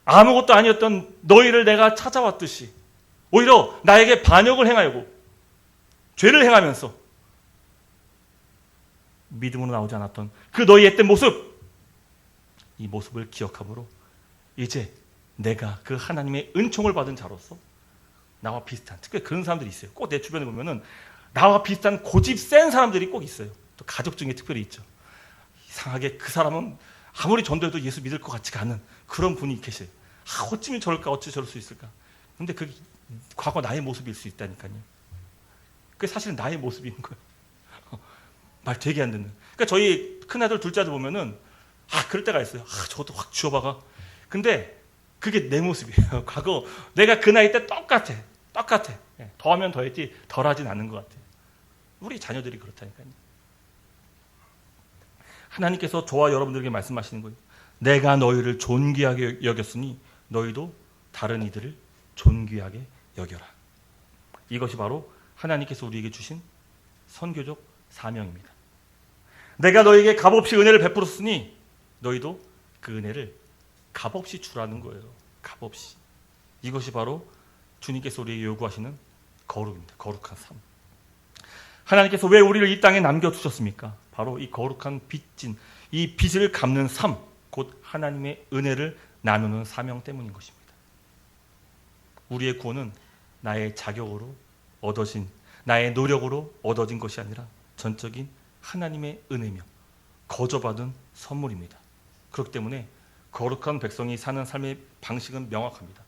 아무것도 아니었던 너희를 내가 찾아왔듯이 오히려 나에게 반역을 행하고 죄를 행하면서 믿음으로 나오지 않았던 그 너희의 때 모습, 이 모습을 기억함으로 이제 내가 그 하나님의 은총을 받은 자로서 나와 비슷한, 특히 그런 사람들이 있어요. 꼭 내 주변에 보면은 나와 비슷한 고집 센 사람들이 꼭 있어요. 또 가족 중에 특별히 있죠. 이상하게 그 사람은 아무리 전도해도 예수 믿을 것 같지가 않은 그런 분이 계세요. 어쩌면 저럴까, 어찌 저럴 수 있을까. 근데 그게 과거 나의 모습일 수 있다니까요. 그게 사실은 나의 모습인 거예요. 말 되게 안 듣는. 그러니까 저희 큰아들, 둘째아들 보면은 그럴 때가 있어요. 저것도 확 쥐어박아. 근데 그게 내 모습이에요. 과거 내가 그 나이 때 똑같아. 더하면 더했지 덜하진 않는 것 같아요. 우리 자녀들이 그렇다니까요. 하나님께서 저와 여러분들에게 말씀하시는 거예요. 내가 너희를 존귀하게 여겼으니 너희도 다른 이들을 존귀하게 여겨라. 이것이 바로 하나님께서 우리에게 주신 선교적 사명입니다. 내가 너희에게 값없이 은혜를 베풀었으니 너희도 그 은혜를 값없이 주라는 거예요. 값없이. 이것이 바로 주님께서 우리에게 요구하시는 거룩입니다. 거룩한 삶. 하나님께서 왜 우리를 이 땅에 남겨두셨습니까? 바로 이 거룩한 빚진, 이 빚을 갚는 삶, 곧 하나님의 은혜를 나누는 사명 때문인 것입니다. 우리의 구원은 나의 자격으로 얻어진, 나의 노력으로 얻어진 것이 아니라 전적인 하나님의 은혜며 거저받은 선물입니다. 그렇기 때문에 거룩한 백성이 사는 삶의 방식은 명확합니다.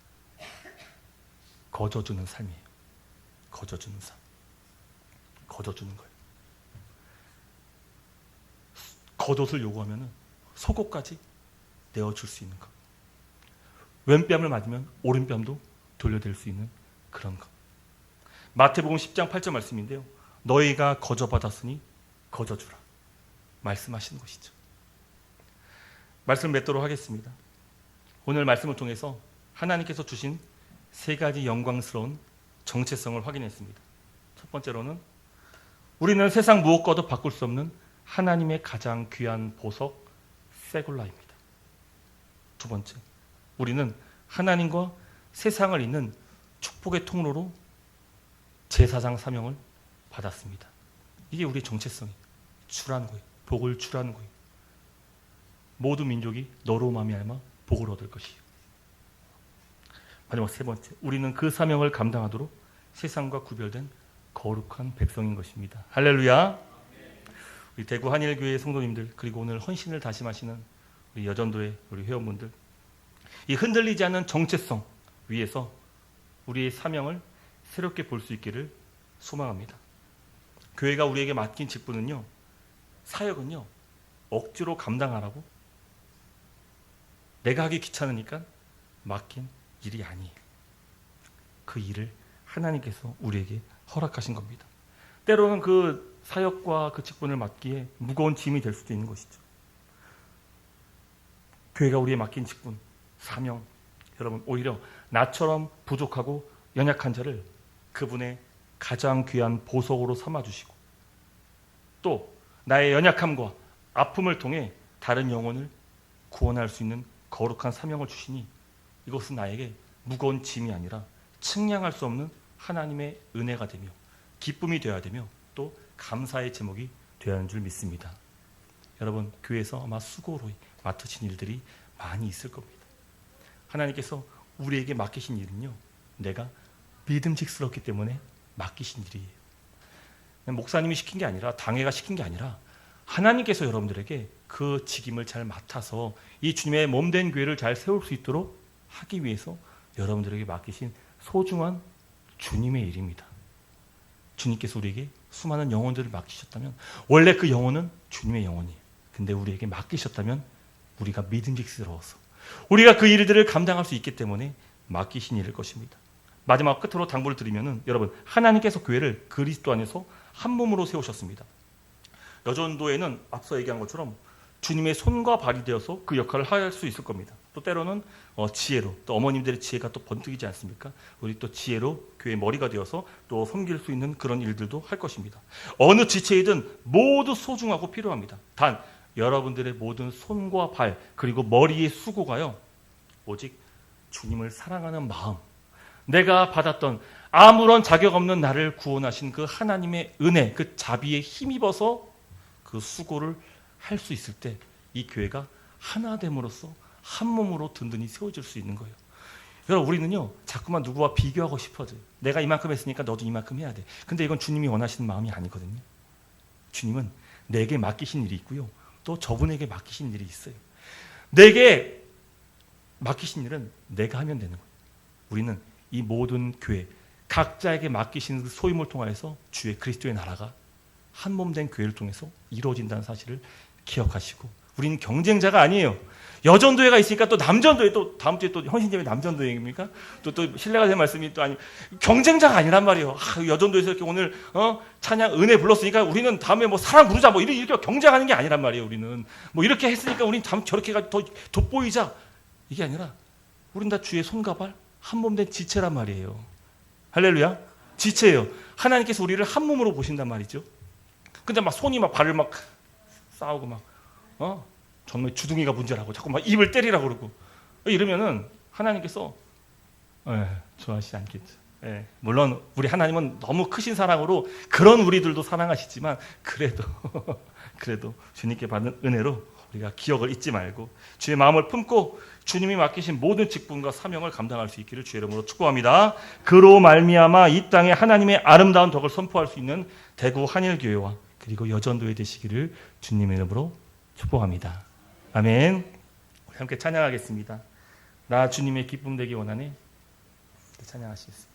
거저주는 삶이에요. 거저주는 삶. 거저주는 거예요. 겉옷을 요구하면 속옷까지 내어줄 수 있는 것. 왼뺨을 맞으면 오른뺨도 돌려댈 수 있는 그런 것. 마태복음 10장 8절 말씀인데요. 너희가 거저받았으니 거저주라. 말씀하시는 것이죠. 말씀을 맺도록 하겠습니다. 오늘 말씀을 통해서 하나님께서 주신 세 가지 영광스러운 정체성을 확인했습니다. 첫 번째로는 우리는 세상 무엇과도 바꿀 수 없는 하나님의 가장 귀한 보석 세굴라입니다. 두 번째, 우리는 하나님과 세상을 잇는 축복의 통로로 제사장 사명을 받았습니다. 이게 우리의 정체성이 주라는 거예요. 복을 주라는 거예요. 모든 민족이 너로 말미암아 복을 얻을 것이에요. 마지막 세 번째, 우리는 그 사명을 감당하도록 세상과 구별된 거룩한 백성인 것입니다. 할렐루야. 우리 대구 한일교회 성도님들, 그리고 오늘 헌신을 다짐하시는 우리 여전도의 우리 회원분들, 이 흔들리지 않는 정체성 위에서 우리의 사명을 새롭게 볼 수 있기를 소망합니다. 교회가 우리에게 맡긴 직분은요, 사역은요, 억지로 감당하라고 내가 하기 귀찮으니까 맡긴 일이 아니에요. 그 일을 하나님께서 우리에게 허락하신 겁니다. 때로는 그 사역과 그 직분을 맡기에 무거운 짐이 될 수도 있는 것이죠. 교회가 우리에 맡긴 직분, 사명, 여러분 오히려 나처럼 부족하고 연약한 자를 그분의 가장 귀한 보석으로 삼아주시고 또 나의 연약함과 아픔을 통해 다른 영혼을 구원할 수 있는 거룩한 사명을 주시니 이것은 나에게 무거운 짐이 아니라 측량할 수 없는 하나님의 은혜가 되며 기쁨이 되어야 되며 또 감사의 제목이 되어야 하는 줄 믿습니다. 여러분 교회에서 아마 수고로 맡으신 일들이 많이 있을 겁니다. 하나님께서 우리에게 맡기신 일은요, 내가 믿음직스럽기 때문에 맡기신 일이에요. 목사님이 시킨 게 아니라 당회가 시킨 게 아니라 하나님께서 여러분들에게 그 직임을 잘 맡아서 이 주님의 몸된 교회를 잘 세울 수 있도록 하기 위해서 여러분들에게 맡기신 소중한 주님의 일입니다. 주님께서 우리에게 수많은 영혼들을 맡기셨다면 원래 그 영혼은 주님의 영혼이에요. 근데 우리에게 맡기셨다면 우리가 믿음직스러워서 우리가 그 일들을 감당할 수 있기 때문에 맡기신 일일 것입니다. 마지막 끝으로 당부를 드리면은 여러분 하나님께서 교회를 그리스도 안에서 한 몸으로 세우셨습니다. 여전도에는 앞서 얘기한 것처럼 주님의 손과 발이 되어서 그 역할을 할 수 있을 겁니다. 또 때로는 지혜로, 또 어머님들의 지혜가 또 번뜩이지 않습니까? 우리 또 지혜로 교회의 머리가 되어서 또 섬길 수 있는 그런 일들도 할 것입니다. 어느 지체이든 모두 소중하고 필요합니다. 단 여러분들의 모든 손과 발 그리고 머리의 수고가요, 오직 주님을 사랑하는 마음, 내가 받았던 아무런 자격 없는 나를 구원하신 그 하나님의 은혜, 그 자비에 힘입어서 그 수고를 할 수 있을 때 이 교회가 하나됨으로써 한 몸으로 든든히 세워질 수 있는 거예요. 여러분 우리는요 자꾸만 누구와 비교하고 싶어져요. 내가 이만큼 했으니까 너도 이만큼 해야 돼. 근데 이건 주님이 원하시는 마음이 아니거든요. 주님은 내게 맡기신 일이 있고요, 또 저분에게 맡기신 일이 있어요. 내게 맡기신 일은 내가 하면 되는 거예요. 우리는 이 모든 교회 각자에게 맡기신 그 소임을 통하여서 주의 그리스도의 나라가 한 몸 된 교회를 통해서 이루어진다는 사실을 기억하시고, 우리는 경쟁자가 아니에요. 여전도회가 있으니까 또 남전도회, 또 다음 주에 또 헌신제회 남전도회입니까? 또 신뢰가 될 말씀이 또 아니, 경쟁자가 아니란 말이에요. 여전도에서 이렇게 오늘 찬양 은혜 불렀으니까 우리는 다음에 뭐 사랑 부르자 뭐 이렇게 경쟁하는 게 아니란 말이에요. 우리는 뭐 이렇게 했으니까 우리는 다음 저렇게 해가 더 돋보이자, 이게 아니라 우린 다 주의 손과 발 한 몸 된 지체란 말이에요. 할렐루야. 지체예요. 하나님께서 우리를 한 몸으로 보신단 말이죠. 근데 막 손이 막 발을 막 싸우고 막 정말 주둥이가 문제라고 자꾸 막 입을 때리라고 그러고 이러면은 하나님께서 좋아하시지 않겠죠. 물론 우리 하나님은 너무 크신 사랑으로 그런 우리들도 사랑하시지만 그래도 주님께 받은 은혜로 우리가 기억을 잊지 말고 주의 마음을 품고 주님이 맡기신 모든 직분과 사명을 감당할 수 있기를 주의 이름으로 축복합니다. 그로 말미암아 이 땅에 하나님의 아름다운 덕을 선포할 수 있는 대구 한일교회와 그리고 여전도회 되시기를 주님의 이름으로 축복합니다. 아멘. 함께 찬양하겠습니다. 나 주님의 기쁨 되기 원하네. 찬양하시겠습니다.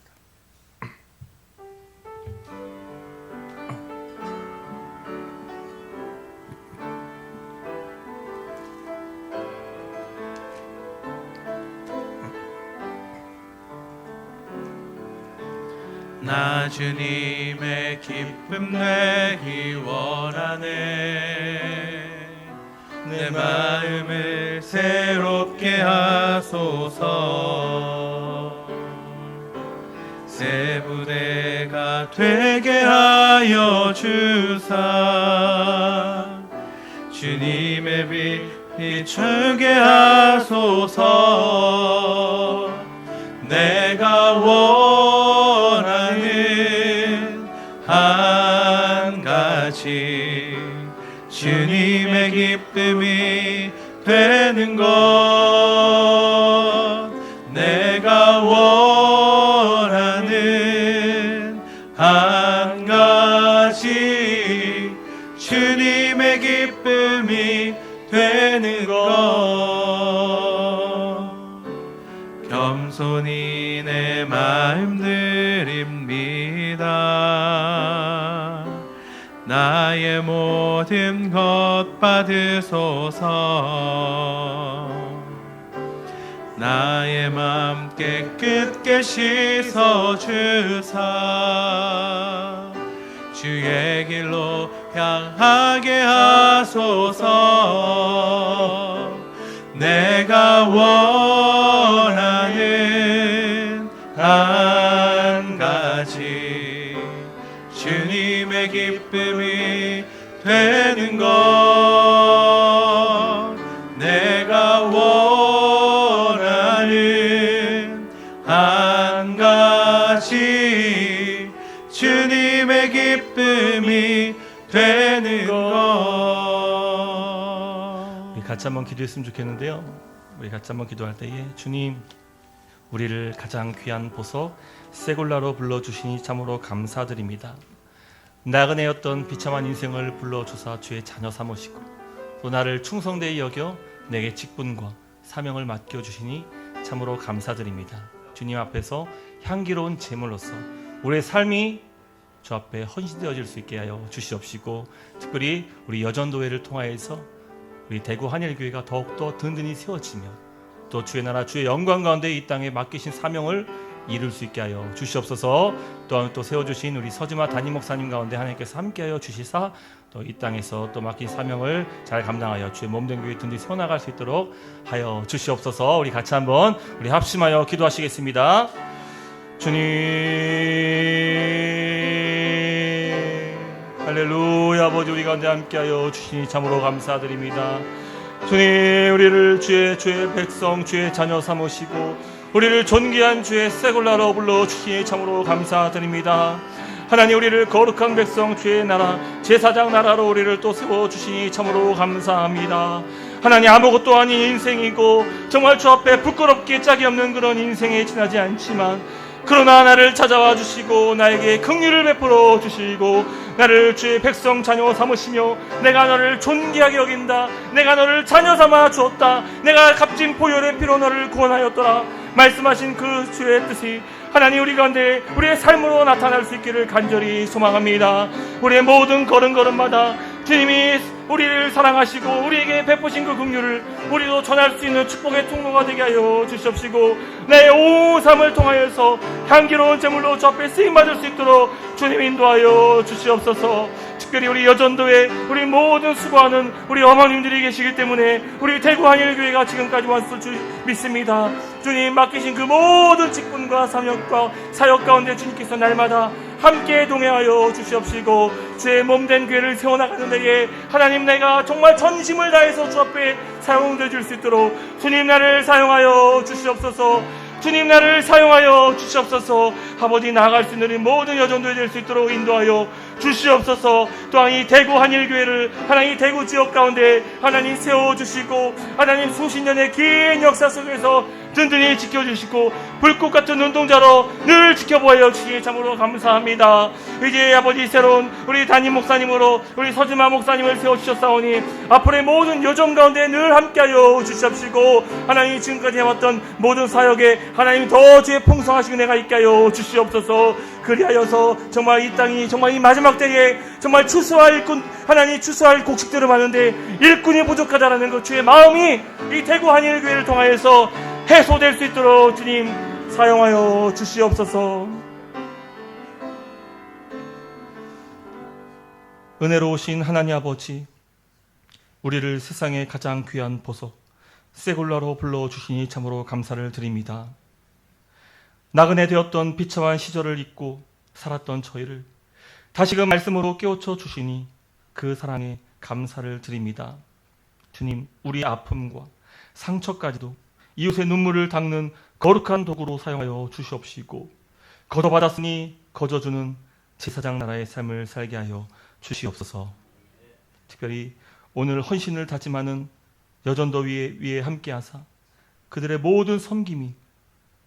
나 주님의 기쁨 내기 원하네. 내 마음을 새롭게 하소서. 새 부대가 되게 하여 주사. 주님의 빛 비추게 하소서. 내가 원하는 한 가지 주님의 기쁨이 되는 것. 내가 원하는 한 가지 주님의 기쁨이 되는 것. 겸손히 내 마음 드립니다. 나의 모든 것 받으소서. 나의 마음 깨끗게 씻어주사. 주의 길로 향하게 하소서. 내가 원하는 한 가지 주님의 기쁨이 되는 것. 내가 원하는 한 가지 주님의 기쁨이 되는 것. 우리 같이 한번 기도했으면 좋겠는데요. 우리 같이 한번 기도할 때에 주님, 우리를 가장 귀한 보석 세골라로 불러주시니 참으로 감사드립니다. 나그네였던 비참한 인생을 불러주사 주의 자녀 삼으시고 또 나를 충성되이 여겨 내게 직분과 사명을 맡겨주시니 참으로 감사드립니다. 주님 앞에서 향기로운 제물로서 우리의 삶이 주 앞에 헌신되어질 수 있게 하여 주시옵시고, 특별히 우리 여전도회를 통하여서 우리 대구 한일교회가 더욱더 든든히 세워지며 또 주의 나라 주의 영광 가운데 이 땅에 맡기신 사명을 이룰 수 있게 하여 주시옵소서. 또한 또 세워주신 우리 서지마 담임 목사님 가운데 하나님께서 함께하여 주시사 또 이 땅에서 또 맡긴 사명을 잘 감당하여 주의 몸된 교회 든든히 세워나갈 수 있도록 하여 주시옵소서. 우리 같이 한번 우리 합심하여 기도하시겠습니다. 주님, 할렐루야. 아버지, 우리 가운데 함께하여 주시니 참으로 감사드립니다. 주님, 우리를 주의 백성 주의 자녀 삼으시고 우리를 존귀한 주의 세골라로 불러주시니 참으로 감사드립니다. 하나님, 우리를 거룩한 백성 주의 나라 제사장 나라로 우리를 또 세워주시니 참으로 감사합니다. 하나님, 아무것도 아닌 인생이고 정말 주 앞에 부끄럽게 짝이 없는 그런 인생에 지나지 않지만 그러나 나를 찾아와 주시고 나에게 긍휼을 베풀어 주시고 나를 주의 백성 자녀 삼으시며 내가 너를 존귀하게 여긴다, 내가 너를 자녀 삼아 주었다, 내가 값진 보혈의 피로 너를 구원하였더라 말씀하신 그 주의 뜻이 하나님 우리 가운데 우리의 삶으로 나타날 수 있기를 간절히 소망합니다. 우리의 모든 걸음걸음마다 주님이 우리를 사랑하시고 우리에게 베푸신 그 긍휼을 우리도 전할 수 있는 축복의 통로가 되게 하여 주시옵시고 내 온 삶을 통하여서 향기로운 제물로 주 앞에 쓰임받을 수 있도록 주님 인도하여 주시옵소서. 특별히 우리 여전도에 우리 모든 수고하는 우리 어머님들이 계시기 때문에 우리 대구 한일교회가 지금까지 왔을 줄 믿습니다. 주님 맡기신 그 모든 직분과 사역과 사역 가운데 주님께서 날마다 함께 동행하여 주시옵시고 주의 몸된 교회를 세워나가는 데에 하나님 내가 정말 전심을 다해서 주 앞에 사용되어 줄 수 있도록 주님 나를 사용하여 주시옵소서. 주님 나를 사용하여 주시옵소서. 아버지 나아갈 수 있는 모든 여정도에 될 수 있도록 인도하여 주시옵소서. 또한 이 대구 한일교회를 하나님 대구 지역 가운데 하나님 세워주시고 하나님 수십 년의 긴 역사 속에서 든든히 지켜주시고 불꽃 같은 눈동자로 늘 지켜보아 주시기에 참으로 감사합니다. 이제 아버지 새로운 우리 담임 목사님으로 우리 서지마 목사님을 세워주셨사오니 앞으로의 모든 여정 가운데 늘 함께하여 주시옵시고 하나님 지금까지 해왔던 모든 사역에 하나님 더 주의 풍성하신 은혜가 있게 하여 주시옵소서. 그리하여서 정말 이 땅이 정말 이 마지막 때에 정말 추수할 일꾼 하나님 추수할 곡식들을 많은데 일꾼이 부족하다라는 것 주의 마음이 이 대구 한일교회를 통하여서 해소될 수 있도록 주님 사용하여 주시옵소서. 은혜로우신 하나님 아버지, 우리를 세상의 가장 귀한 보석 세굴라로 불러주시니 참으로 감사를 드립니다. 나그네 되었던 비참한 시절을 잊고 살았던 저희를 다시금 말씀으로 깨우쳐 주시니 그 사랑에 감사를 드립니다. 주님, 우리 아픔과 상처까지도 이웃의 눈물을 닦는 거룩한 도구로 사용하여 주시옵시고 거둬받았으니 거저주는 제사장 나라의 삶을 살게 하여 주시옵소서. 특별히 오늘 헌신을 다짐하는 여전도 위에 함께하사 그들의 모든 섬김이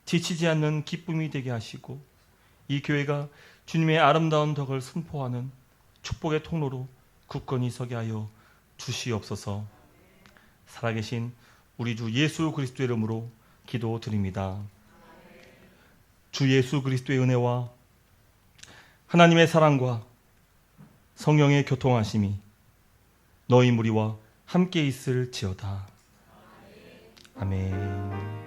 지치지 않는 기쁨이 되게 하시고 이 교회가 주님의 아름다운 덕을 선포하는 축복의 통로로 굳건히 서게 하여 주시옵소서. 살아계신 우리 주 예수 그리스도의 이름으로 기도드립니다. 주 예수 그리스도의 은혜와 하나님의 사랑과 성령의 교통하심이 너희 무리와 함께 있을지어다. 아멘.